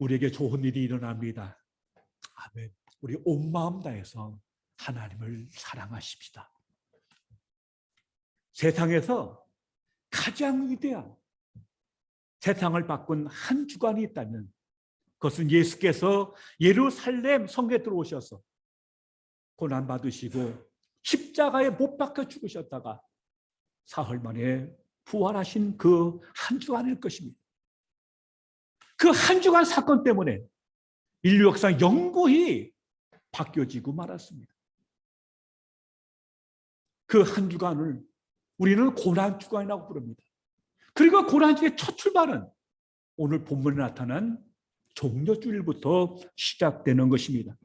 우리에게 좋은 일이 일어납니다. 아멘. 우리 온 마음 다해서 하나님을 사랑하십시다. 세상에서 가장 위대한 세상을 바꾼 한 주관이 있다면 그것은 예수께서 예루살렘 성에 들어오셔서 고난받으시고 십자가에 못 박혀 죽으셨다가 사흘 만에 부활하신 그 한 주간일 것입니다. 그 한 주간 사건 때문에 인류 역사 영구히 바뀌어지고 말았습니다. 그 한 주간을 우리는 고난 주간이라고 부릅니다. 그리고 고난 주의 첫 출발은 오늘 본문에 나타난 종려주일부터 시작되는 것입니다.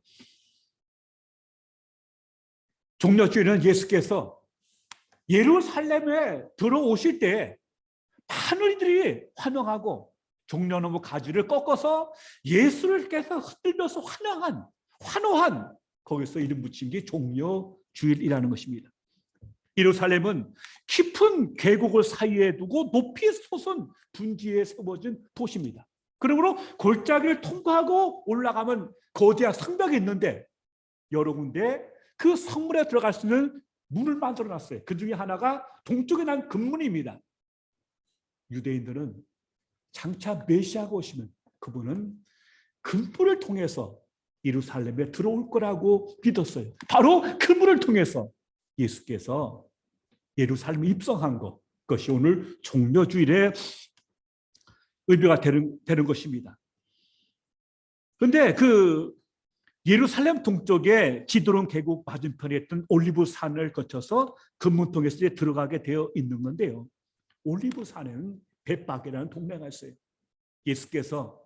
종려주일은 예수께서 예루살렘에 들어오실 때 많은 이들이 환영하고 종려나무 가지를 꺾어서 예수께서 흔들면서 환호한 거기서 이름 붙인 게 종려주일이라는 것입니다. 예루살렘은 깊은 계곡을 사이에 두고 높이 솟은 분지에 세워진 도시입니다. 그러므로 골짜기를 통과하고 올라가면 거대한 성벽이 있는데 여러 군데 그 성문에 들어갈 수 있는 문을 만들어놨어요. 그 중에 하나가 동쪽에 난 금문입니다. 유대인들은 장차 메시아가 오시면 그분은 금문을 통해서 예루살렘에 들어올 거라고 믿었어요. 바로 그 문을 통해서 예수께서 예루살렘에 입성한 것이 오늘 종려주일의 의미가 되는 것입니다. 그런데 그 예루살렘 동쪽에 지드론 계곡 맞은편에 있던 올리브 산을 거쳐서 금문통에서 들어가게 되어 있는 건데요. 올리브 산에는 벳박이라는 동네가 있어요. 예수께서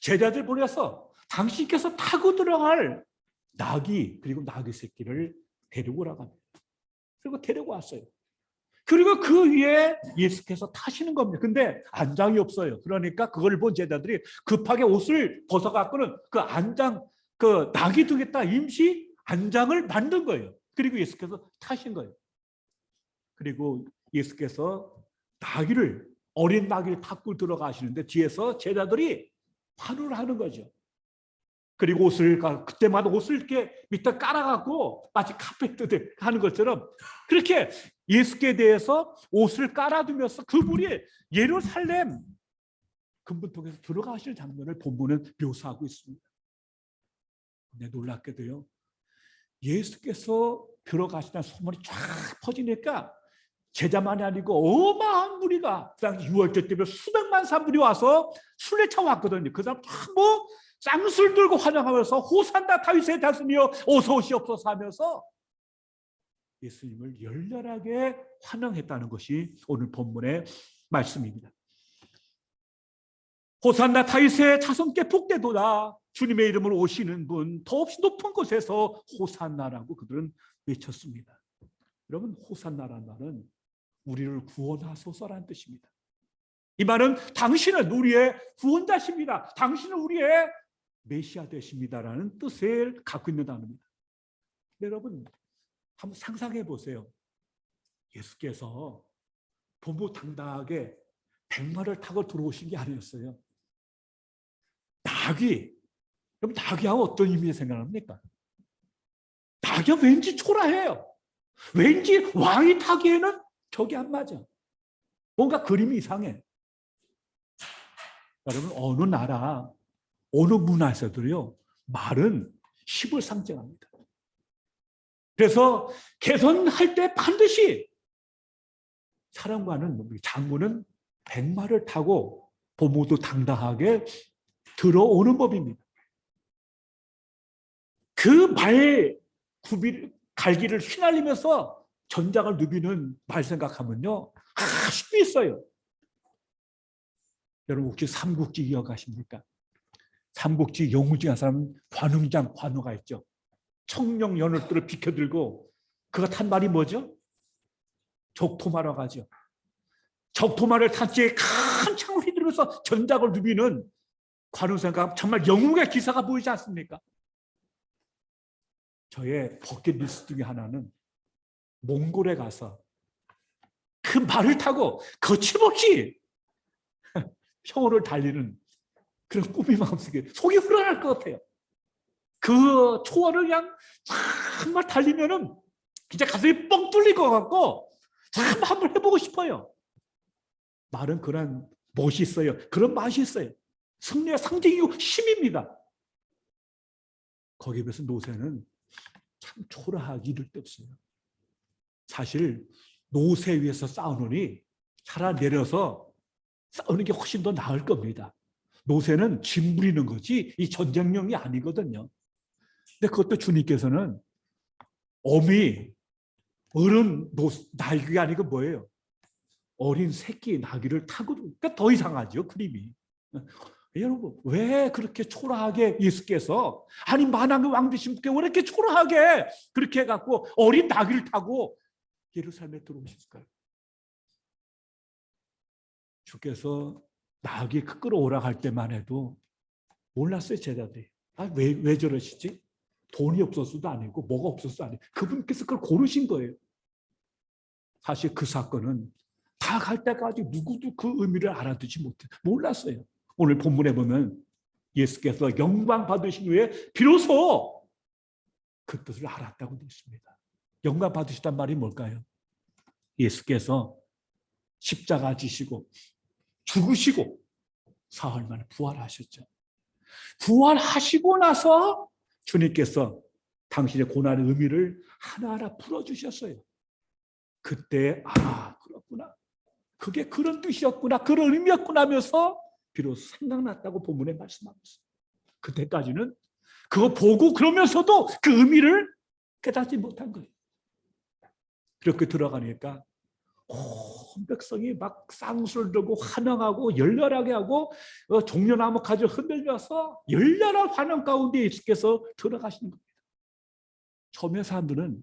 제자들 보내서 당신께서 타고 들어갈 나귀 그리고 나귀 새끼를 데리고 오라고 합니다. 그리고 데리고 왔어요. 그리고 그 위에 예수께서 타시는 겁니다. 근데 안장이 없어요. 그러니까 그걸 본 제자들이 급하게 옷을 벗어갖고는 그 나귀 두겠다 임시 안장을 만든 거예요. 그리고 예수께서 타신 거예요. 그리고 예수께서 어린 나귀를 타고 들어가시는데 뒤에서 제자들이 환호를 하는 거죠. 그리고 그때마다 옷을 이렇게 밑에 깔아갖고 마치 카페트 하는 것처럼 그렇게 예수께 대해서 옷을 깔아두면서 그분이 예루살렘 금문통에서 들어가시는 장면을 본문은 묘사하고 있습니다. 근데 놀랍게도요, 예수께서 들어가시다는 소문이 쫙 퍼지니까 제자만이 아니고 어마어마한 무리가 그 당시 유월절 때문에 수백만 사람들이 와서 순례차 왔거든요. 그 사람 전부 쌍술 들고 환영하면서 호산나 다윗의 자손이여 어서 오시옵소서 하면서 예수님을 열렬하게 환영했다는 것이 오늘 본문의 말씀입니다. 호산나 다윗의 자손께 복되도다. 주님의 이름으로 오시는 분 더없이 높은 곳에서 호산나라고 그들은 외쳤습니다. 여러분, 호산나라는 말은 우리를 구원하소서라는 뜻입니다. 이 말은 당신은 우리의 구원자십니다. 당신은 우리의 메시아 되십니다라는 뜻을 갖고 있는 단어입니다. 여러분, 한번 상상해 보세요. 예수께서 보무당당하게 백마를 타고 들어오신 게 아니었어요. 그럼 나귀하고 어떤 의미를 생각합니까? 나귀가 왠지 초라해요. 왠지 왕이 타기에는 저기 안 맞아. 뭔가 그림이 이상해. 여러분, 어느 나라, 어느 문화에서도요, 말은 힘을 상징합니다. 그래서 개선할 때 반드시 장군은 백마를 타고 보무도 당당하게 들어오는 법입니다. 그 갈기를 휘날리면서 전장을 누비는 말 생각하면요, 아직도 있어요. 여러분, 혹시 삼국지 기억하십니까? 삼국지 영웅 중에 한 사람 관우가 있죠. 청룡 연월들을 비켜들고 그가 탄 말이 뭐죠? 적토마라고 하죠. 적토마를 탄 채 큰 창을 휘두르면서 전장을 누비는 관우 생각, 정말 영웅의 기사가 보이지 않습니까? 저의 버킷리스트 중에 하나는 몽골에 가서 그 말을 타고 거침없이 평원을 달리는 그런 꿈이 마음속에 속이 후련할 것 같아요. 그 초원을 그냥 정말 달리면은 진짜 가슴이 뻥 뚫릴 것 같고 참 한번 해보고 싶어요. 말은 그런 멋이 있어요. 그런 맛이 있어요. 승리의 상징이고 힘입니다. 거기에 비해서 노새는 참 초라하기 이를 데 없어요. 사실 노새 위에서 싸우느니 차라리 내려서 싸우는 게 훨씬 더 나을 겁니다. 노새는 짐 부리는 거지 이 전쟁용이 아니거든요. 근데 그것도 주님께서는 어미 어른 나귀가 아니고 뭐예요? 어린 새끼 나귀를 타고, 그러니까 더 이상하죠 그림이. 여러분 왜 그렇게 초라하게 예수께서, 아니 만왕의 왕 되신 분께 왜 이렇게 초라하게 그렇게 해갖고 어린 나귀를 타고 예루살렘에 들어오셨을까요? 주께서 나귀 끌어오라 할 때만 해도 몰랐어요 제자들이. 왜 저러시지? 돈이 없어서도 아니고 뭐가 없어서도 아니고 그분께서 그걸 고르신 거예요. 사실 그 사건은 다 갈 때까지 누구도 그 의미를 알아듣지 몰랐어요. 오늘 본문에 보면 예수께서 영광 받으신 후에 비로소 그 뜻을 알았다고 되어 있습니다. 영광 받으시단 말이 뭘까요? 예수께서 십자가 지시고 죽으시고 사흘 만에 부활하셨죠. 부활하시고 나서 주님께서 당신의 고난의 의미를 하나하나 풀어주셨어요. 그때 그렇구나. 그게 그런 뜻이었구나. 그런 의미였구나 하면서 비로소 생각났다고 본문에 말씀하고 있어요. 그때까지는 그거 보고 그러면서도 그 의미를 깨닫지 못한 거예요. 그렇게 들어가니까 온 백성이 막 쌍수를 들고 환영하고 열렬하게 하고 종려나무 가지 흔들려서 열렬한 환영 가운데 예수께서 들어가시는 겁니다. 처음에 사람들은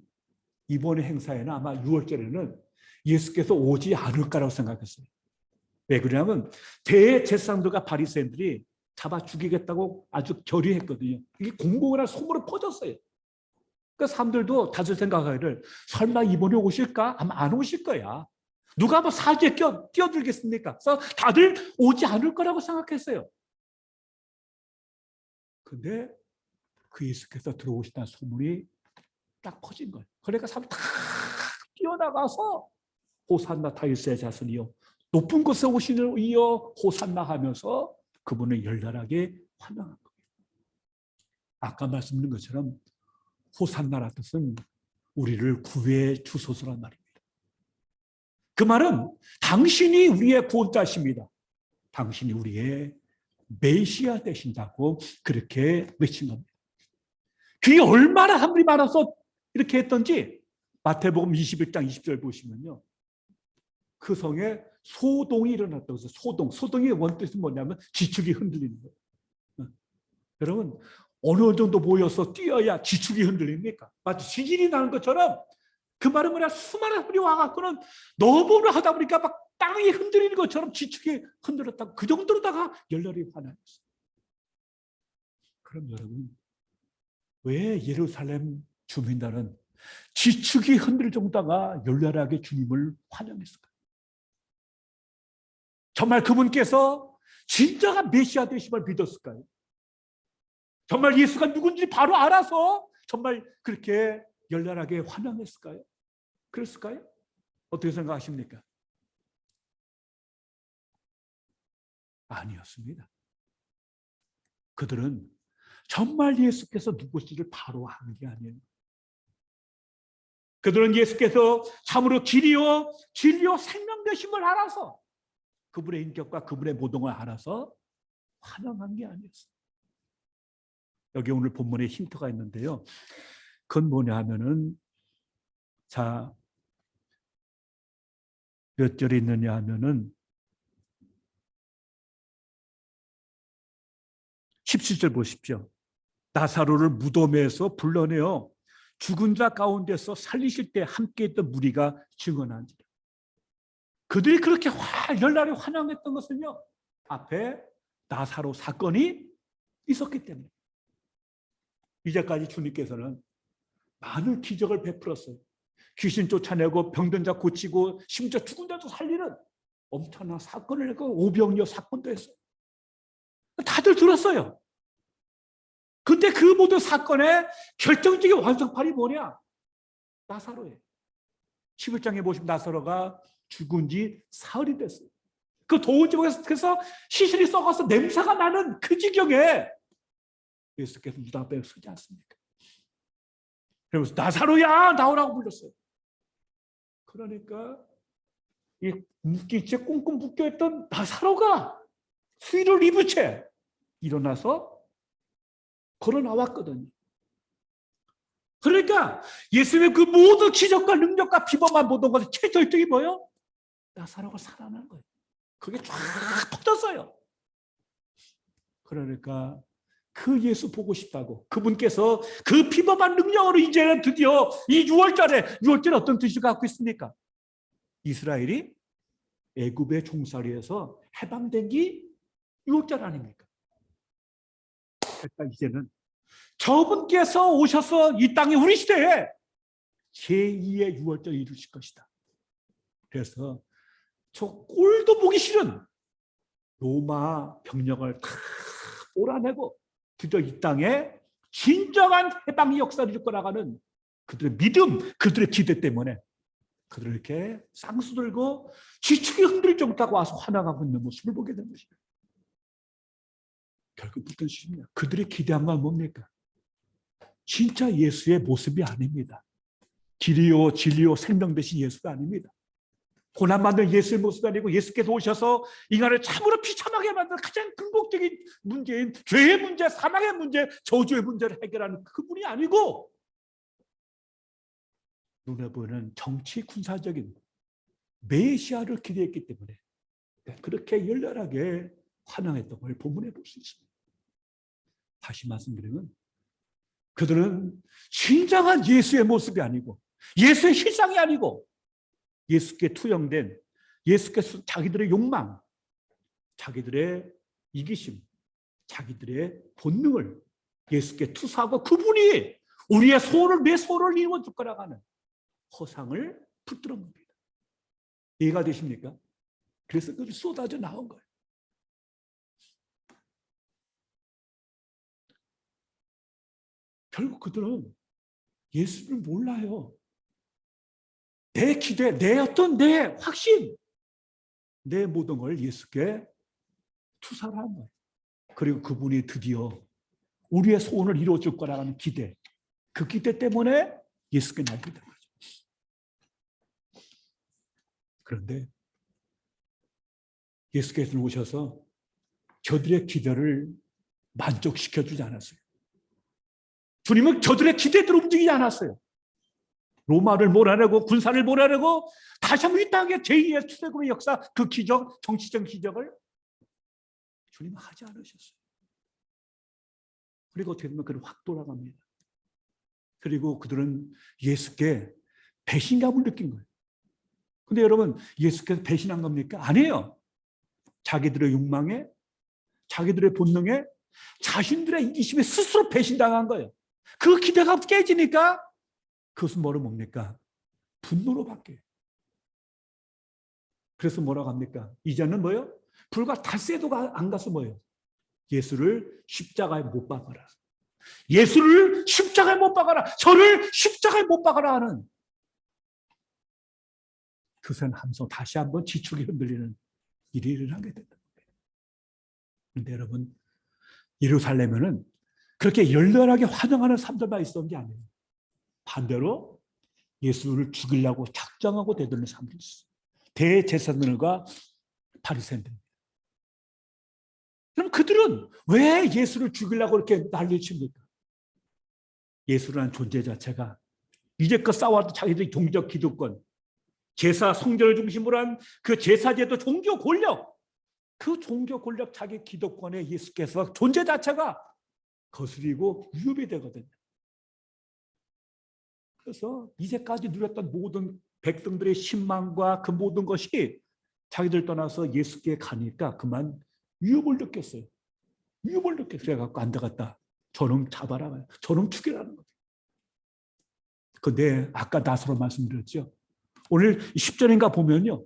이번에 행사에는 아마 6월절에는 예수께서 오지 않을까라고 생각했어요. 왜 그러냐면 대제사장들과 바리새인들이 잡아 죽이겠다고 아주 결의했거든요. 이게 공공이라 소문이 퍼졌어요. 그 사람들도 다들 생각하기를 설마 이번에 오실까? 아마 안 오실 거야. 누가 뭐 사지에 뛰어들겠습니까? 그래서 다들 오지 않을 거라고 생각했어요. 근데 그 예수께서 들어오시다는 소문이 딱 퍼진 거예요. 그러니까 사람이 다 뛰어나가서 호산나 다윗의 자손이요 높은 곳에 오시는 이여 호산나 하면서 그분을 열렬하게 환영한 거예요. 아까 말씀드린 것처럼 호산나라 뜻은 우리를 구해 주소서란 말입니다. 그 말은 당신이 우리의 구원자십니다. 당신이 우리의 메시아 되신다고 그렇게 외친 겁니다. 그게 얼마나 사람들이 많아서 이렇게 했던지 마태복음 21장 20절 보시면요. 그 성에 소동이 일어났다고 해서 소동의 원뜻은 뭐냐면 지축이 흔들리는 거예요. 여러분 어느 정도 모여서 뛰어야 지축이 흔들립니까? 마치 지진이 나는 것처럼 그 말은 뭐냐, 수많은 사람이 와갖고는 너무나 하다 보니까 막 땅이 흔들리는 것처럼 지축이 흔들었다고, 그 정도로다가 열렬히 환호했어요. 그럼 여러분 왜 예루살렘 주민들은 지축이 흔들 정도가 열렬하게 주님을 환영했을까요? 정말 그분께서 진정한 메시아 되심을 믿었을까요? 정말 예수가 누군지 바로 알아서 정말 그렇게 열렬하게 환영했을까요? 그랬을까요? 어떻게 생각하십니까? 아니었습니다. 그들은 정말 예수께서 누구시를 바로 아는 게 아니에요. 그들은 예수께서 참으로 길이요 진리요 생명 되심을 알아서, 그분의 인격과 그분의 모동을 알아서 환영한 게 아니었어요. 여기 오늘 본문에 힌트가 있는데요. 그건 뭐냐 하면은, 자, 몇 절에 있느냐 하면은 17절 보십시오. 나사로를 무덤에서 불러내어 죽은 자 가운데서 살리실 때 함께 있던 무리가 증언한지라. 그들이 그렇게 열렬히 환영했던 것은요, 앞에 나사로 사건이 있었기 때문에. 이제까지 주님께서는 많은 기적을 베풀었어요. 귀신 쫓아내고 병든 자 고치고 심지어 죽은 자도 살리는 엄청난 사건을 했고 오병이어 사건도 했어요. 다 다들 들었어요. 근데 그 모든 사건의 결정적인 완성판이 뭐냐? 나사로예요. 11장에 보시면 나사로가 죽은 지 사흘이 됐어요. 그 더운 지역에서 시신이 썩어서 냄새가 나는 그 지경에 예수께서 무덤 앞에 서지 않습니까? 그러면서 나사로야 나오라고 불렀어요. 그러니까 이 묶이채 꽁꽁 묶여있던 나사로가 수의를 입은 채 일어나서 걸어 나왔거든요. 그러니까 예수님의 그 모든 기적과 능력과 비범한 모든 것의 최절정이 뭐예요? 나사로가 살아난 거예요. 그게 쫙 퍼졌어요. 그러니까 그 예수 보고 싶다고 그분께서 그 비범한 능력으로 이제는 드디어 이 6월절에 어떤 뜻을 갖고 있습니까? 이스라엘이 애굽의 종살이에서 해방된 게 6월절 아닙니까? 그러니까 이제는 저분께서 오셔서 이 땅에 우리 시대에 제2의 6월절을 이루실 것이다. 그래서 저 꼴도 보기 싫은 로마 병력을 다 몰아내고 드디어 이 땅에 진정한 해방의 역사를 이끌고 나가는 그들의 믿음, 그들의 기대 때문에 그들을 이렇게 쌍수 들고 지축이 흔들릴 정도로 와서 환영하고 있는 모습을 보게 된 것입니다. 결국 붙은 시입니다. 그들의 기대한 건 뭡니까? 진짜 예수의 모습이 아닙니다. 길이요 진리요 생명 되신 예수가 아닙니다. 고난받는 예수의 모습이 아니고 예수께서 오셔서 인간을 참으로 비참하게 만드는 가장 근본적인 문제인 죄의 문제, 사망의 문제, 저주의 문제를 해결하는 그분이 아니고 눈에 보이는 정치 군사적인 메시아를 기대했기 때문에 그렇게 열렬하게 환영했던 걸 본문에 볼 수 있습니다. 다시 말씀드리면 그들은 진정한 예수의 모습이 아니고 예수의 실상이 아니고 예수께 투영된 예수께서 자기들의 욕망, 자기들의 이기심, 자기들의 본능을 예수께 투사하고 그분이 우리의 소원을 내 소원을 이루어줄 거라고 하는 허상을 붙들어 봅니다. 이해가 되십니까? 그래서 그들이 쏟아져 나온 거예요. 결국 그들은 예수를 몰라요. 내 기대, 내 확신, 내 모든 걸 예수께 투사를 한 거예요. 그리고 그분이 드디어 우리의 소원을 이루어줄 거라는 기대, 그 기대 때문에 예수께 나오게 된 거죠. 그런데 예수께서 오셔서 저들의 기대를 만족시켜주지 않았어요. 주님은 저들의 기대대로 움직이지 않았어요. 로마를 몰아내고 군사를 몰아내고 다시 한번 이 땅에 제2의 출애굽의 역사, 그 기적, 정치적 기적을 주님은 하지 않으셨어요. 그리고 어떻게 되면 그들은 확 돌아갑니다. 그리고 그들은 예수께 배신감을 느낀 거예요. 근데 여러분, 예수께서 배신한 겁니까? 아니에요. 자기들의 욕망에, 자기들의 본능에, 자신들의 이기심에 스스로 배신당한 거예요. 그 기대가 깨지니까 그것은 뭐로 뭡니까? 분노로 바뀌어요. 그래서 뭐라고 합니까? 이제는 뭐예요? 불과 닷새도 안 가서 뭐예요? 예수를 십자가에 못 박아라. 예수를 십자가에 못 박아라. 저를 십자가에 못 박아라 하는 그새 함성 다시 한번 지축이 흔들리는 일이 일어나게 된다. 그런데 여러분, 예루살렘에는 그렇게 열렬하게 환영하는 사람들만 있었던 게 아니에요. 반대로 예수를 죽이려고 작정하고 대들는 사람들이 있어요. 대제사장들과 바리새인들. 그럼 그들은 왜 예수를 죽이려고 이렇게 난리를 칩니까? 예수라는 존재 자체가 이제껏 쌓아왔던 자기들의 종교적 기득권, 제사 성전을 중심으로 한 그 제사제도 종교 권력, 그 종교 권력 자기 기득권에 예수께서 존재 자체가 거스리고 위협이 되거든요. 그래서 이제까지 누렸던 모든 백성들의 신망과 그 모든 것이 자기들 떠나서 예수께 가니까 그만 위협을 느꼈어요. 위협을 느꼈어요. 그래갖고 안 되겠다. 저놈 잡아라. 저놈 죽이라는 거죠. 근데 아까 나사로 말씀드렸죠. 오늘 10절인가 보면요.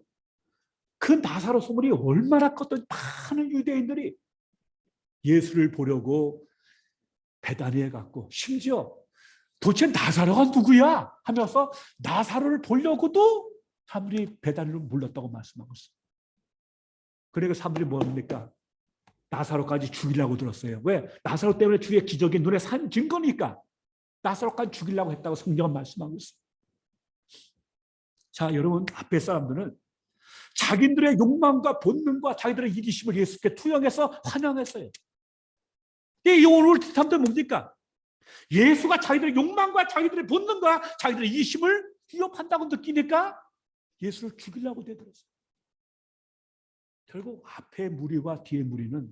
그 나사로 소문이 얼마나 컸던 많은 유대인들이 예수를 보려고 베다니에 갔고, 심지어 도대체 나사로가 누구야 하면서 나사로를 보려고도 사람들이 베다니로 몰렸다고 말씀하고 있어요. 그러니까 사람들이 뭡니까? 나사로까지 죽이려고 들었어요. 왜? 나사로 때문에 주의 기적이 눈에 산 증거니까 나사로까지 죽이려고 했다고 성경은 말씀하고 있어요. 자, 여러분, 앞에 사람들은 자기들의 욕망과 본능과 자기들의 이기심을 예수께 투영해서 환영했어요. 이 오늘 사람들 뭡니까? 예수가 자기들의 욕망과 자기들의 본능과 자기들의 이기심을 위협한다고 느끼니까 예수를 죽이려고 되들었어요. 결국 앞에 무리와 뒤에 무리는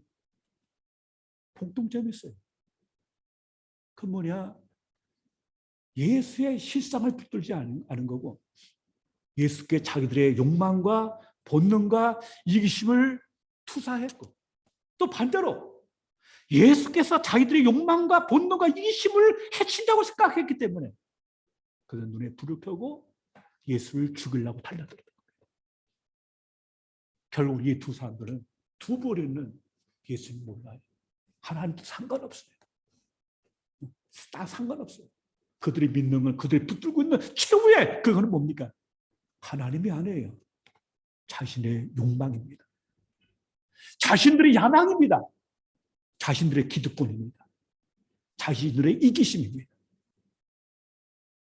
공통점이 있어요. 그 뭐냐? 예수의 실상을 붙들지 않은 거고, 예수께 자기들의 욕망과 본능과 이기심을 투사했고, 또 반대로 예수께서 자기들의 욕망과 본능과 이기심을 해친다고 생각했기 때문에 그들 눈에 불을 켜고 예수를 죽이려고 달려들었던 거예요. 결국 이 두 사람들은, 두 무리는 예수님 몰라요. 하나님도 상관없어요. 다 상관없어요. 그들이 믿는 건, 그들이 붙들고 있는 최후의 그거는 뭡니까? 하나님이 아니에요. 자신의 욕망입니다. 자신들의 야망입니다. 자신들의 기득권입니다. 자신들의 이기심입니다.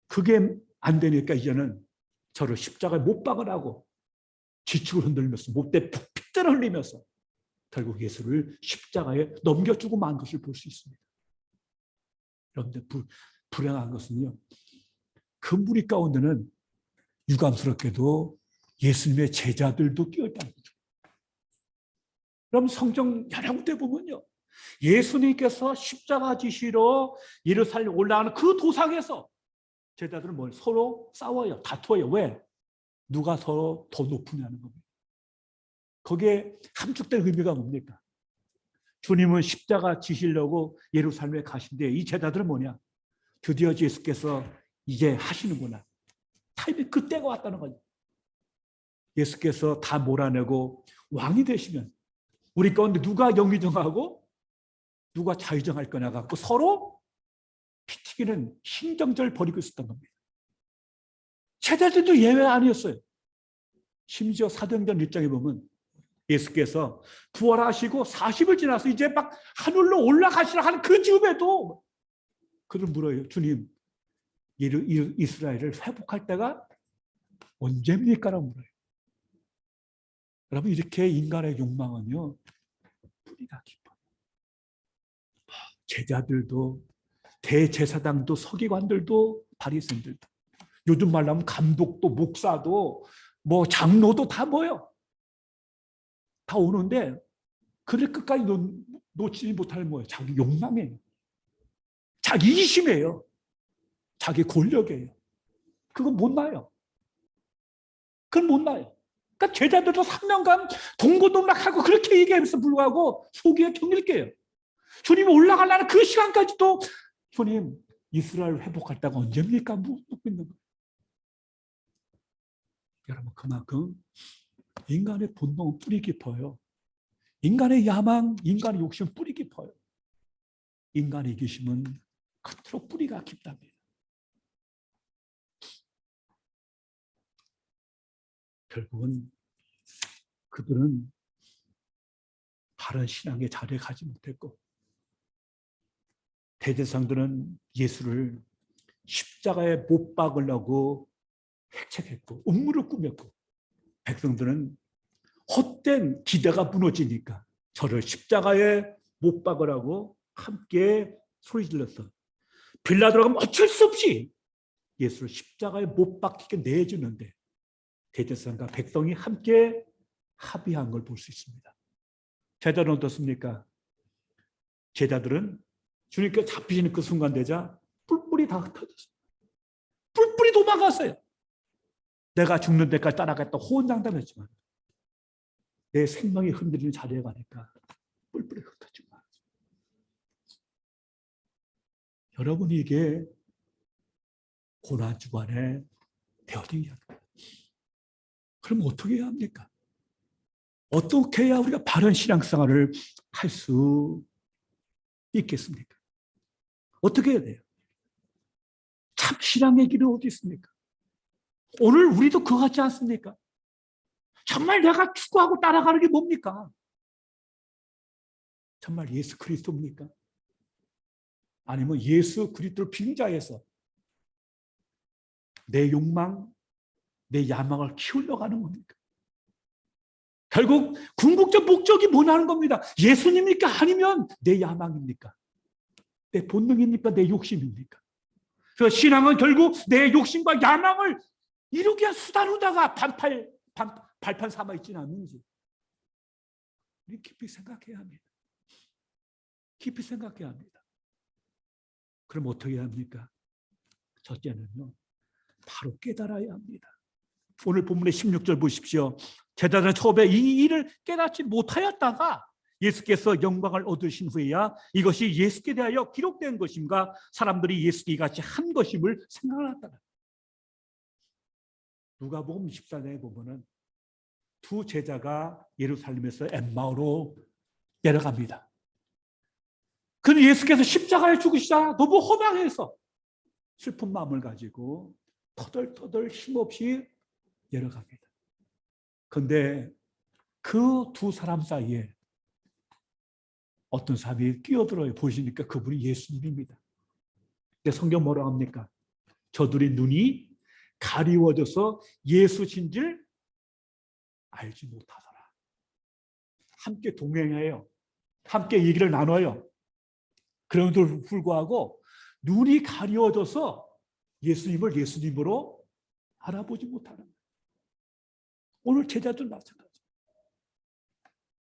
그게 안 되니까 이제는 저를 십자가에 못 박으라고 지축을 흔들면서 못대 핏대를 흘리면서 결국 예수를 십자가에 넘겨주고 만 것을 볼 수 있습니다. 그런데 불행한 것은요, 그 무리 가운데는 유감스럽게도 예수님의 제자들도 끼어있다는 거죠. 그럼 성경 여러 군데 보면요, 예수님께서 십자가 지시러 예루살렘 올라가는 그 도상에서 제자들은 뭘 서로 싸워요, 다투어요. 왜? 누가 서로 더 높으냐는 겁니다. 거기에 함축된 의미가 뭡니까? 주님은 십자가 지시려고 예루살렘에 가신데 이 제자들은 뭐냐? 드디어 예수께서 이제 하시는구나. 타이밍 그때가 왔다는 거죠. 예수께서 다 몰아내고 왕이 되시면 우리 가운데 누가 영의정하고 누가 자유정할 거냐 갖고 서로 피튀기는 신경전을 벌이고 있었던 겁니다. 제자들도 예외 아니었어요. 심지어 사도행전 1장에 보면 예수께서 부활하시고 40일 지나서 이제 막 하늘로 올라가시라 하는 그 즈음에도 그들 물어요. 주님, 이스라엘을 회복할 때가 언제입니까? 라고 물어요. 여러분, 이렇게 인간의 욕망은요, 뿌리가 깊어요. 제자들도, 대제사장도, 서기관들도, 바리새인들도, 요즘 말로 하면 감독도, 목사도, 뭐 장로도 다 모여. 다 오는데 그를 끝까지 놓지 못할 뭐예요? 자기 욕망이에요. 자기 이심이에요. 자기 권력이에요. 그건 못 나요. 그건 못 나요. 그러니까 제자들도 3년간 동고동락하고 그렇게 얘기하면서 불구하고 속이에 경일게요. 주님이 올라가려는 그 시간까지도 주님, 이스라엘 회복할 때가 언제입니까? 묻고 있는 거예요. 여러분, 그만큼 인간의 본능은 뿌리 깊어요. 인간의 야망, 인간의 욕심은 뿌리 깊어요. 인간의 이기심은 끝으로 뿌리가 깊답니다. 결국은 그들은 바른 신앙의 자리에 가지 못했고, 대제사장들은 예수를 십자가에 못 박으려고 핵책했고 음모를 꾸몄고, 백성들은 헛된 기대가 무너지니까 저를 십자가에 못 박으라고 함께 소리 질렀어. 빌라도가 어쩔 수 없이 예수를 십자가에 못 박히게 내주는데 대제사장과 백성이 함께 합의한 걸 볼 수 있습니다. 제자들은 어떻습니까? 제자들은 주님께 잡히시는 그 순간 되자 뿔뿔이 다 흩어졌어요. 뿔뿔이 도망갔어요. 내가 죽는 데까지 따라갔다 호언장담했지만 내 생명이 흔들리는 자리에 가니까 뿔뿔이 흩어지고 말았어요. 여러분이 이게 고난주간에 되어진 이야기입니다. 그럼 어떻게 해야 합니까? 어떻게 해야 우리가 바른 신앙생활을 할 수 있겠습니까? 어떻게 해야 돼요? 참 신앙의 길은 어디 있습니까? 오늘 우리도 그거 같지 않습니까? 정말 내가 추구하고 따라가는 게 뭡니까? 정말 예수 그리스도입니까? 아니면 예수 그리스도를 빙자해서 내 욕망, 내 야망을 키우려고 하는 겁니까? 결국 궁극적 목적이 뭐냐는 겁니다. 예수님입니까? 아니면 내 야망입니까? 내 본능입니까? 내 욕심입니까? 그래서 신앙은 결국 내 욕심과 야망을 이루기 위한 수단으로다가 발판 삼아 있지는 않는지 우리 깊이 생각해야 합니다. 깊이 생각해야 합니다. 그럼 어떻게 합니까? 첫째는요, 바로 깨달아야 합니다. 오늘 본문의 16절 보십시오. 제자들은 처음에 이 일을 깨닫지 못하였다가 예수께서 영광을 얻으신 후에야 이것이 예수께 대하여 기록된 것인가 사람들이 예수께 이같이 한 것임을 생각하였다. 누가복음 24장에 보면은 두 제자가 예루살렘에서 엠마오로 내려갑니다. 그는 예수께서 십자가에 죽으시자 너무 허망해서 슬픈 마음을 가지고 터덜터덜 힘없이 내려갑니다. 그런데 그 두 사람 사이에 어떤 사람이 끼어들어요. 보시니까 그분이 예수님입니다. 근데 성경 뭐라고 합니까? 저들의 눈이 가리워져서 예수신 줄 알지 못하더라. 함께 동행해요. 함께 얘기를 나눠요. 그럼에도 불구하고 눈이 가리워져서 예수님을 예수님으로 알아보지 못하는 거예요. 오늘 제자들 마찬가지.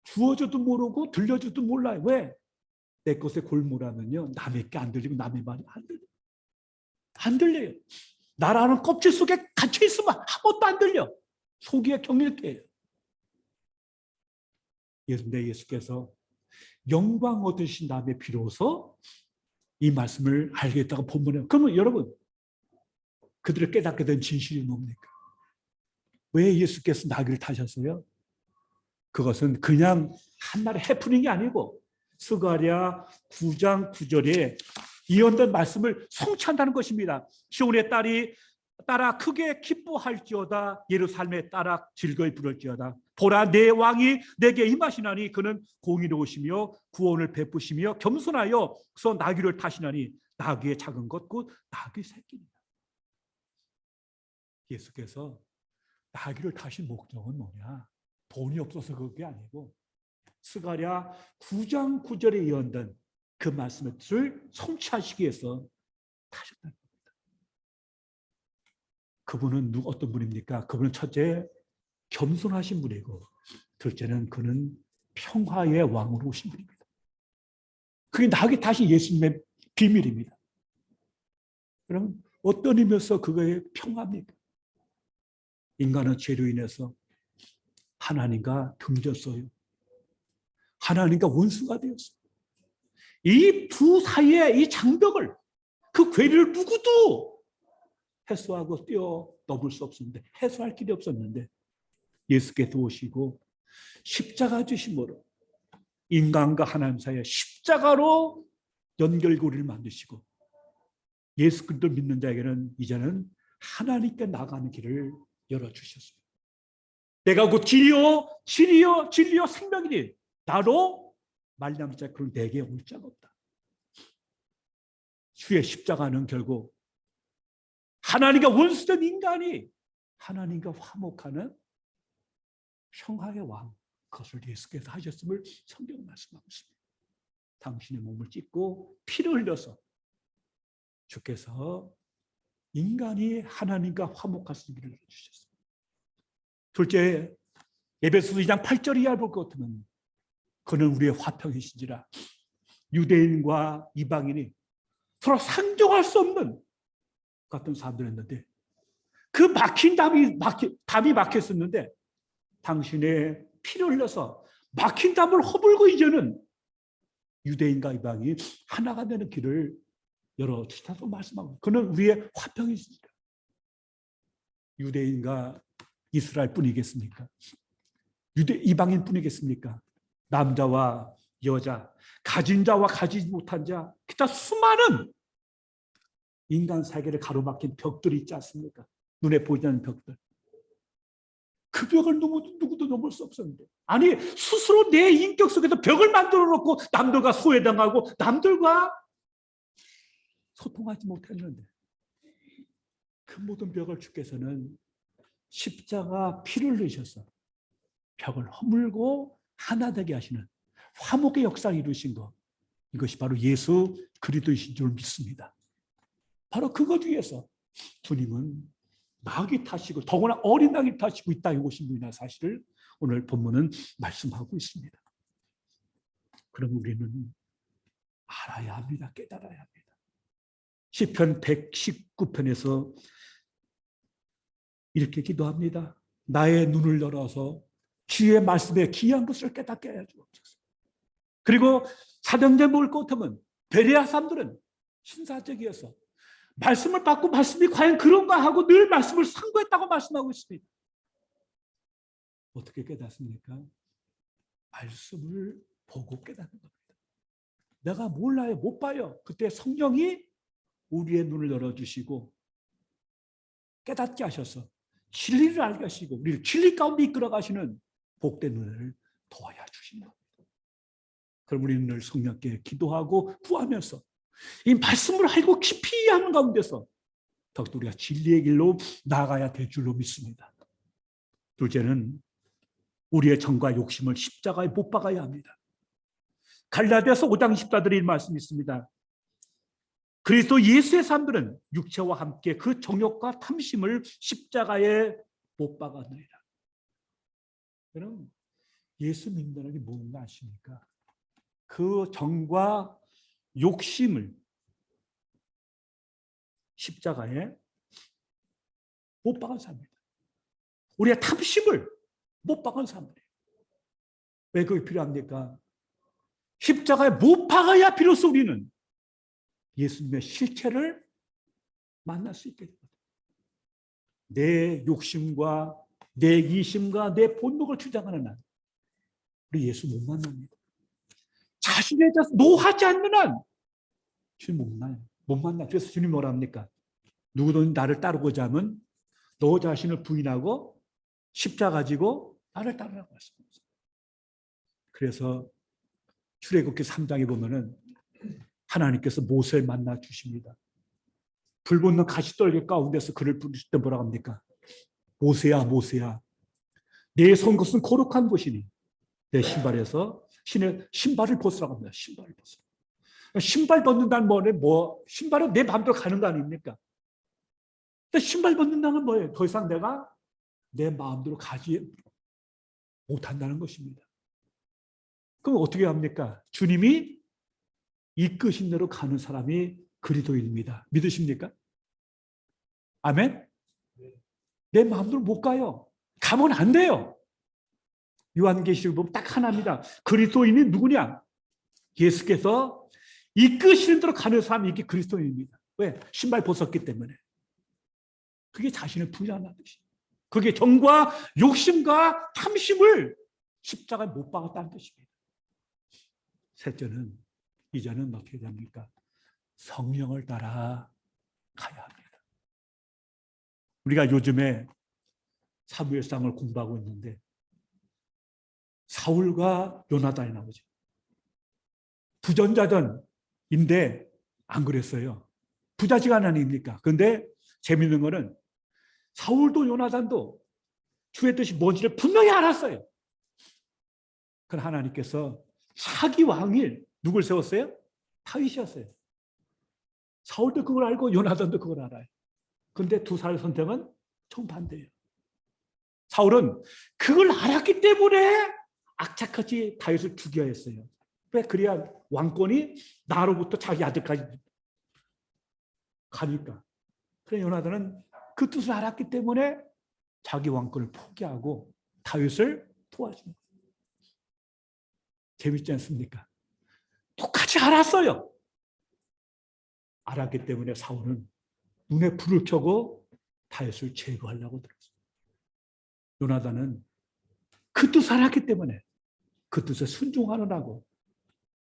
주어져도 모르고 들려줘도 몰라요. 왜? 내 것에 골몰하면요 남의 게 안 들리고 남의 말이 안 들려요. 안 들려요. 나라는 껍질 속에 갇혀 있으면 아무것도 안 들려. 속이 경일해요. 예수께서 영광 얻으신 다음에 비로소 이 말씀을 알겠다고 본문에. 그러면 여러분 그들을 깨닫게 된 진실이 뭡니까? 왜 예수께서 나귀를 타셨어요? 그것은 그냥 한날의 해프닝이 아니고 스가랴 9장 9절에 예언된 말씀을 성취한다는 것입니다. 시온의 딸이 따라 크게 기뻐할지어다 예루살렘의 따라 즐거이 부를지어다 보라 내 왕이 내게 임하시나니 그는 공의로우시며 구원을 베푸시며 겸손하여서 나귀를 타시나니 나귀의 작은 것 곧 나귀 새끼입니다. 예수께서 나귀를 타신 목적은 뭐냐? 돈이 없어서 그게 아니고 스가랴 9장 9절에 예언된 그 말씀을 성취하시기 위해서 타셨다는 겁니다. 그분은 어떤 분입니까? 그분은 첫째 겸손하신 분이고 둘째는 그는 평화의 왕으로 오신 분입니다. 그게 나에게 다시 예수님의 비밀입니다. 그럼 어떤 의미에서 그거의 평화입니까? 인간은 죄로 인해서 하나님과 등졌어요. 하나님과 원수가 되었어요. 이 두 사이의 이 장벽을 그 괴리를 누구도 해소하고 뛰어넘을 수 없었는데 해소할 길이 없었는데 예수께서 오시고 십자가 주심으로 인간과 하나님 사이에 십자가로 연결고리를 만드시고 예수 그리스도를 믿는 자에게는 이제는 하나님께 나가는 길을 열어주셨어요. 내가 곧 길이요 진리요 진리요 생명이니 나로 말미암은 자 그런 내게 올 자가 없다. 주의 십자가는 결국 하나님과 원수된 인간이 하나님과 화목하는 평화의 왕, 그것을 예수께서 하셨음을 성경은 말씀하고 있습니다. 당신의 몸을 찢고 피를 흘려서 주께서 인간이 하나님과 화목할 수 있기를 주셨습니다. 둘째, 에베소서 2장 8절 이하 볼 것 같으면 그는 우리의 화평이신지라 유대인과 이방인이 서로 상종할 수 없는 같은 사람들이었는데 그 막힌 담이 막혔었는데 당신의 피를 흘려서 막힌 담을 허물고 이제는 유대인과 이방인이 하나가 되는 길을 열어주셨다고 말씀하고 그는 우리의 화평이십니다. 유대인과 이스라엘 뿐이겠습니까? 이방인 뿐이겠습니까? 남자와 여자, 가진 자와 가지지 못한 자, 기타 수많은 인간 세계를 가로막힌 벽들이 있지 않습니까? 눈에 보이지 않는 벽들. 그 벽을 누구도 넘을 수 없었는데, 아니 스스로 내 인격 속에서 벽을 만들어 놓고 남들과 소외당하고 남들과 소통하지 못했는데, 그 모든 벽을 주께서는 십자가 피를 흘리셔서 벽을 허물고 하나 되게 하시는 화목의 역사를 이루신 것, 이것이 바로 예수 그리스도이신 줄 믿습니다. 바로 그것 위에서 주님은 나귀 타시고, 더구나 어린 나귀 타시고 이 땅에 오신 분이라는 사실을 오늘 본문은 말씀하고 있습니다. 그럼 우리는 알아야 합니다. 깨달아야 합니다. 시편 119편에서 이렇게 기도합니다. 나의 눈을 열어서 주의 말씀에 귀한 것을 깨닫게 하여 주옵소서. 그리고 사명제 먹을 것 같으면 베레아 사람들은 신사적이어서 말씀을 받고 말씀이 과연 그런가 하고 늘 말씀을 상고했다고 말씀하고 있습니다. 어떻게 깨닫습니까? 말씀을 보고 깨닫는 겁니다. 내가 몰라요, 못 봐요. 그때 성령이 우리의 눈을 열어주시고 깨닫게 하셔서 진리를 알게 하시고 우리를 진리 가운데 이끌어 가시는 복된 눈을 도와야 주신 겁니다. 그럼 우리는 늘 성령께 기도하고 구하면서 이 말씀을 알고 깊이 하는 가운데서 더욱더 우리가 진리의 길로 나아가야 될 줄로 믿습니다. 둘째는 우리의 정과 욕심을 십자가에 못 박아야 합니다. 갈라디아서 5장 14절에 이 말씀이 있습니다. 그리스도 예수의 사람들은 육체와 함께 그 정욕과 탐심을 십자가에 못 박았느니라. 여러분, 예수 믿는다는 게 뭔가 아십니까? 그 정과 욕심을 십자가에 못 박은 사람입니다. 우리의 탐심을 못 박은 사람들이에요. 왜 그게 필요합니까? 십자가에 못 박아야 비로소 우리는 예수님의 실체를 만날 수 있게 됩니다. 내 욕심과 내 이심과 내 본능을 주장하는 한 우리 예수 못 만납니다. 자신에 대해서 노하지 않는 한 주님 못 만나요. 못 만나. 그래서 주님 뭐라 합니까? 누구든 나를 따르고자 하면 너 자신을 부인하고 십자가 지고 나를 따르라고 하십니다. 그래서 출애굽기 3장에 보면은 하나님께서 모세를 만나 주십니다. 불 붙는 가시떨기 가운데서 그를 부르실 때 뭐라고 합니까? 모세야, 모세야, 내 손것은 거룩한 것이니 내 신발에서 신의 신발을 벗으라고 합니다. 신발을 벗으라. 신발 벗는다는 뭐 신발은 내 마음대로 가는 거 아닙니까? 근데 신발 벗는다는 뭐예요? 더 이상 내가 내 마음대로 가지 못한다는 것입니다. 그럼 어떻게 합니까? 주님이 이끄신 대로 가는 사람이 그리스도인입니다. 믿으십니까? 아멘? 내 마음대로 못 가요. 가면 안 돼요. 요한계시록 보면 딱 하나입니다. 그리스도인이 누구냐? 예수께서 이끄시는 대로 가는 사람이 이게 그리스도인입니다. 왜? 신발 벗었기 때문에. 그게 자신을 부인하는 뜻이에요. 그게 정과 욕심과 탐심을 십자가에 못 박았다는 뜻입니다. 셋째는 이제는 어떻게 됩니까? 성령을 따라 가야 합니다. 우리가 요즘에 사무엘상을 공부하고 있는데 사울과 요나단이 나오죠. 부전자전인데 안 그랬어요. 부자지간 아닙니까? 그런데 재밌는 거는 사울도 요나단도 주의 뜻이 뭔지를 분명히 알았어요. 그러나 하나님께서 차기 왕일 누굴 세웠어요? 다윗이었어요. 사울도 그걸 알고 요나단도 그걸 알아요. 그런데 두 사람의 선택은 정반대예요. 사울은 그걸 알았기 때문에 악착같이 다윗을 죽여야 했어요. 왜? 그래야 왕권이 나로부터 자기 아들까지 가니까. 그래 요나단은 그 뜻을 알았기 때문에 자기 왕권을 포기하고 다윗을 도와준 거예요. 재밌지 않습니까? 똑같이 알았어요. 알았기 때문에 사울은 눈에 불을 켜고 다윗을 제거하려고 들었어요. 요나단은 그 뜻을 알았기 때문에 그 뜻에 순종하느라고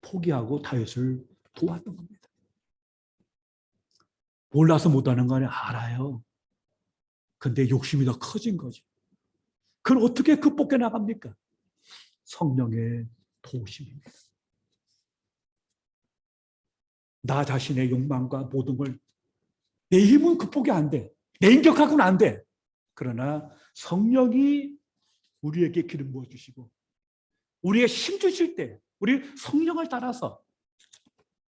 포기하고 다윗을 도왔던 겁니다. 몰라서 못하는 거 알아요. 근데 욕심이 더 커진 거죠. 그걸 어떻게 극복해 나갑니까? 성령의 도우심입니다. 나 자신의 욕망과 모든 걸 내 힘은 극복이 안 돼. 내 인격하고는 안 돼. 그러나 성령이 우리에게 기름 부어주시고 우리의 힘 주실 때 우리 성령을 따라서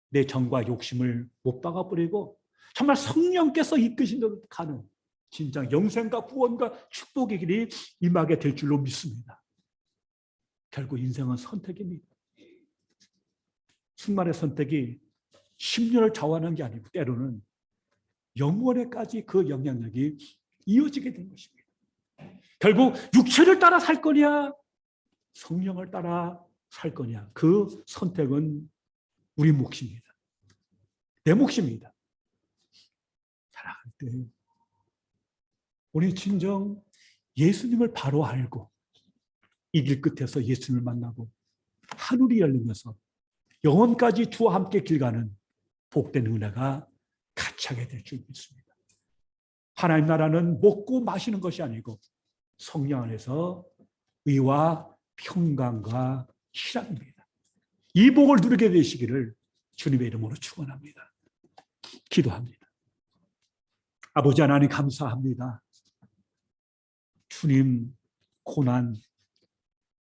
내 정과 욕심을 못 박아버리고 정말 성령께서 이끄신 대로 가는 진짜 영생과 구원과 축복의 길이 임하게 될 줄로 믿습니다. 결국 인생은 선택입니다. 수많은 선택이 10년을 좌우하는 게 아니고 때로는 영원에까지 그 영향력이 이어지게 된 것입니다. 결국 육체를 따라 살 거냐 성령을 따라 살 거냐 그 선택은 우리 몫입니다. 내 몫입니다. 살아갈 때 우리 진정 예수님을 바로 알고 이 길 끝에서 예수님을 만나고 하늘이 열리면서 영원까지 주와 함께 길 가는 복된 은혜가 같이 하게 될 줄 믿습니다. 하나님 나라는 먹고 마시는 것이 아니고 성령 안에서 의와 평강과 희락입니다. 이 복을 누리게 되시기를 주님의 이름으로 축원합니다. 기도합니다. 아버지 하나님 감사합니다. 주님 고난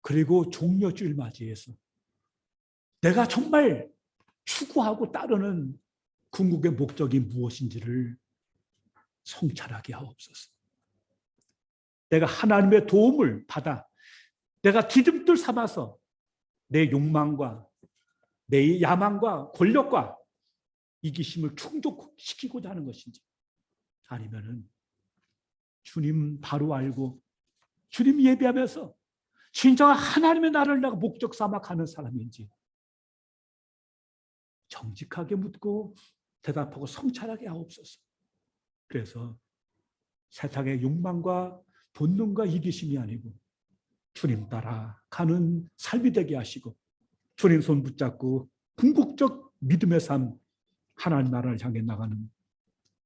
그리고 종려주일 맞이해서 내가 정말 추구하고 따르는 궁극의 목적이 무엇인지를 성찰하게 하옵소서. 내가 하나님의 도움을 받아 내가 디딤돌 삼아서 내 욕망과 내 야망과 권력과 이기심을 충족시키고자 하는 것인지 아니면은 주님 바로 알고 주님 예배하면서 진정한 하나님의 나라를 내가 목적 삼아 가는 사람인지 정직하게 묻고 대답하고 성찰하게 하옵소서. 그래서 세상의 욕망과 본능과 이기심이 아니고 주님 따라 가는 삶이 되게 하시고 주님 손 붙잡고 궁극적 믿음의 삶 하나님 나라를 향해 나가는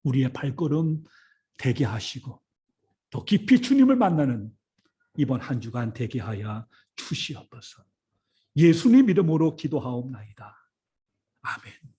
우리의 발걸음 되게 하시고 더 깊이 주님을 만나는 이번 한 주간 되게 하여 주시옵소서. 예수님 이름으로 기도하옵나이다. 아멘.